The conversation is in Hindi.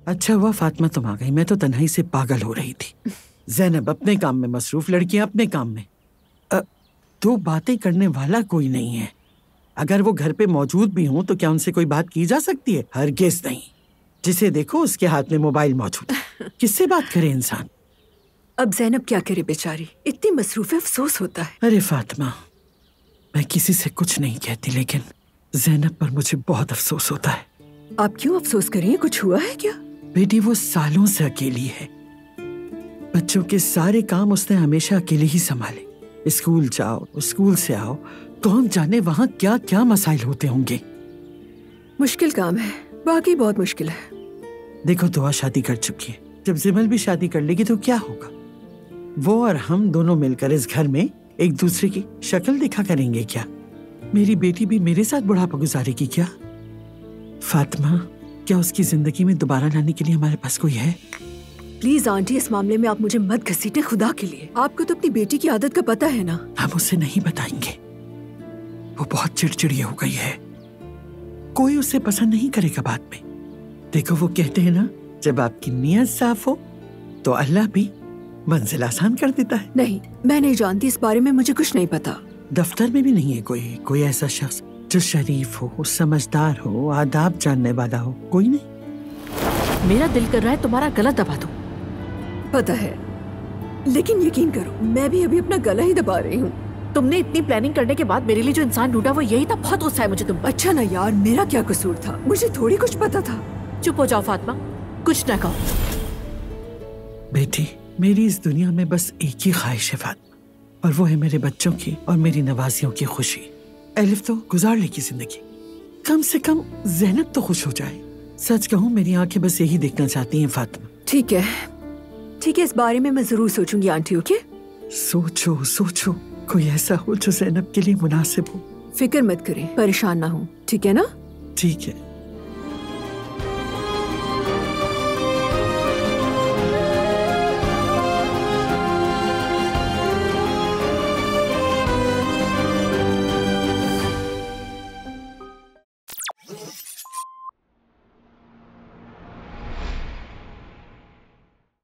अच्छा हुआ फातिमा तुम आ गई, मैं तो तन्हाई से पागल हो रही थी। ज़ैनब अपने काम में मसरूफ, लड़कियां अपने काम में। तो बातें करने वाला कोई नहीं है। अगर वो घर पे मौजूद भी हों तो क्या उनसे कोई बात की जा सकती है? हरगिज़ नहीं। जिसे देखो उसके हाथ में मोबाइल मौजूद है। किससे बात करे इंसान? अब ज़ैनब क्या करे बेचारी, इतनी मसरूफ है, अफसोस होता है। अरे फातिमा, मैं किसी से कुछ नहीं कहती, लेकिन ज़ैनब पर मुझे बहुत अफसोस होता है। आप क्यों अफसोस कर रही हैं? कुछ हुआ है क्या? बेटी वो सालों से अकेली है। बच्चों के सारे काम उसने हमेशा अकेले ही संभाले। स्कूल जाओ, स्कूल से आओ, कौन जाने वहाँ क्या क्या मसाइल होते होंगे। मुश्किल काम है, वाकई बहुत मुश्किल है। देखो दुआ शादी कर चुकी है, जब जिमल भी शादी कर लेगी तो क्या होगा? वो और हम दोनों मिलकर इस घर में एक दूसरे की शक्ल दिखा करेंगे क्या? मेरी बेटी भी मेरे साथ बुढ़ापा गुजारेगी क्या? फातिमा, क्या उसकी जिंदगी में दोबारा लाने के लिए हमारे पास कोई है? प्लीज आंटी, इस मामले में आप मुझे मत घसीटें, खुदा के लिए। आपको तो अपनी बेटी की आदत का पता है ना। हम उसे नहीं बताएंगे, वो बहुत चिड़चिड़ी हो गई है। कोई उसे पसंद नहीं करेगा बाद में। देखो वो कहते हैं ना, जब आपकी नीयत साफ हो तो अल्लाह भी मंजिल आसान कर देता है। नहीं, मैं नहीं जानती, इस बारे में मुझे कुछ नहीं पता। दफ्तर में भी नहीं है कोई ऐसा शख्स जो शरीफ हो, समझदार हो, आदाब जानने वाला हो? कोई नहीं। मेरा दिल कर रहा है तुम्हारा गला दबा दूं। पता है, लेकिन यकीन करो मैं भी अभी अपना गला ही दबा रही हूँ। तुमने इतनी प्लानिंग करने के बाद मेरे लिए जो इंसान ढूंढा वो यही था। बहुत गुस्सा है मुझे तुम पर। अच्छा ना यार, मेरा क्या कसूर था? मुझे थोड़ी कुछ पता था। चुप हो जाओ फातिमा, कुछ ना कहो। बेटी, मेरी इस दुनिया में बस एक ही ख्वाहिश है फातिमा, और वो है मेरे बच्चों की और मेरी नवाजियों की खुशी। एलिफ तो गुजार लेगी जिंदगी, कम से कम ज़ैनब तो खुश हो जाए। सच कहूँ मेरी आंखें बस यही देखना चाहती हैं फातिमा। ठीक है, इस बारे में मैं जरूर सोचूंगी आंटी। ओके? सोचो कोई ऐसा हो जो ज़ैनब के लिए मुनासिब हो। फिक्र मत करें, परेशान ना हो, ठीक है ना? ठीक है।